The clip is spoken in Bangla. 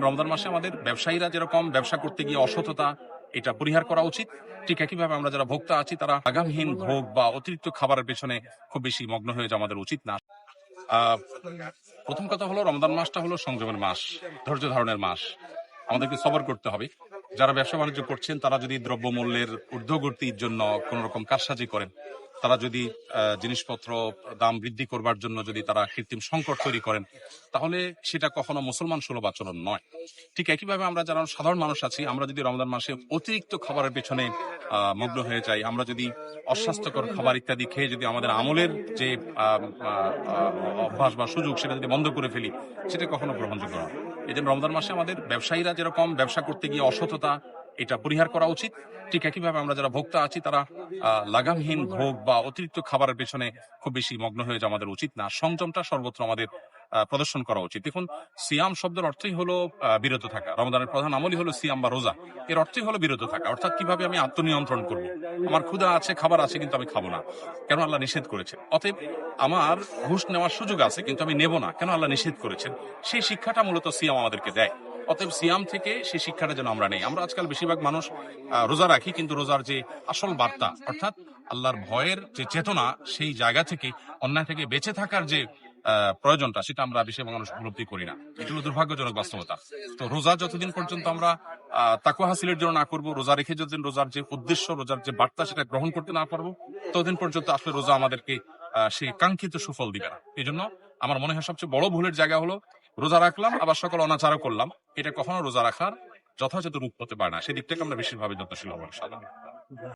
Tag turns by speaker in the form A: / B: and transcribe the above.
A: রমজান মাসে আমাদের ব্যবসায়ীরা যেরকম ব্যবসা করতে গিয়ে অসততা এটা পরিহার করা উচিত, ঠিক একইভাবে আমরা যারা ভোক্তা আছি তারা আগামহীন ভোগ বা অতিরিক্ত খাবারের পেছনে খুব বেশি মগ্ন হয়ে যাওয়া আমাদের উচিত না। আহ প্রথম কথা হলো, রমজান মাসটা হলো সংযমের মাস, ধৈর্য ধারণের মাস। আমাদেরকে সবর করতে হবে। যারা ব্যবসা বাণিজ্য করছেন তারা যদি দ্রব্যমূল্যের ঊর্ধ্বগতির জন্য কোন রকম কারসাজি করেন, তারা যদি জিনিসপত্র দাম বৃদ্ধি করবার জন্য যদি তারা কৃত্রিম সংকট তৈরি করেন, তাহলে সেটা কখনো মুসলমান সুলভ আচরণ নয়। ঠিক একইভাবে আমরা যারা সাধারণ মানুষ আছি, আমরা যদি রমজান মাসে অতিরিক্ত খাবারের পেছনে মগ্ন হয়ে যাই, আমরা যদি অস্বাস্থ্যকর খাবার ইত্যাদি খেয়ে যদি আমাদের আমলের যে অভ্যাস বা সুযোগ সেটা যদি বন্ধ করে ফেলি, সেটা কখনো গ্রহণযোগ্য নয়। এই জন্য রমজান মাসে আমাদের ব্যবসায়ীরা যেরকম ব্যবসা করতে গিয়ে অসততা এটা পরিহার করা উচিত, ঠিক একইভাবে আমরা যারা ভোক্তা আছি তারা লাগামহীন ভোগ বা অতিরিক্ত খাবারের পেছনে খুব বেশি মগ্ন হয়ে যাওয়া আমাদের উচিত না। সংযমটা সর্বত্র আমাদের প্রদর্শন করা উচিত। দেখুন, সিয়াম শব্দের অর্থই হলো বিরত থাকা। রমজানের প্রধান আমলই হলো সিয়াম বা রোজা। এর অর্থই হলো বিরত থাকা, অর্থাৎ কিভাবে আমি আত্মনিয়ন্ত্রণ করব। আমার ক্ষুধা আছে, খাবার আছে, কিন্তু আমি খাবো না, কেন আল্লাহ নিষেধ করেছে। অতএব আমার ঘুষ নেওয়ার সুযোগ আছে, কিন্তু আমি নেব না, কেন আল্লাহ নিষেধ করেছেন। সেই শিক্ষাটা মূলত সিয়াম আমাদেরকে দেয়। অতএব সিয়াম থেকে সেই শিক্ষাটা যেন আমরা নেই। আমরা আজকাল বেশিরভাগ মানুষ রোজা রাখি, কিন্তু রোজার যে আসল বার্তা, অর্থাৎ আল্লাহর ভয়ের যে চেতনা, সেই জায়গা থেকে অন্যায় থেকে বেঁচে থাকার যে প্রয়োজনটা, সেটা আমরা বেশিরভাগ মানুষ উপলব্ধি করি না। এটি হলো দুর্ভাগ্যজনক বাস্তবতা। তো রোজা যতদিন পর্যন্ত আমরা তাকওয়া হাসিলের জন্য না করবো, রোজা রেখে যতদিন রোজার যে উদ্দেশ্য, রোজার যে বার্তা, সেটা গ্রহণ করতে না পারবো, ততদিন পর্যন্ত আসলে রোজা আমাদেরকে সেই কাঙ্ক্ষিত সুফল দিবে না। এই জন্য আমার মনে হয় সবচেয়ে বড় ভুলের জায়গা হলো রোজা রাখলাম আবার সকল অনাচারও করলাম। এটা কখনো রোজা রাখার যথাযথ রূপ হতে পারে না। সেদিক থেকে আমরা বেশিরভাবে যত্নশীল হবো ইনশাআল্লাহ।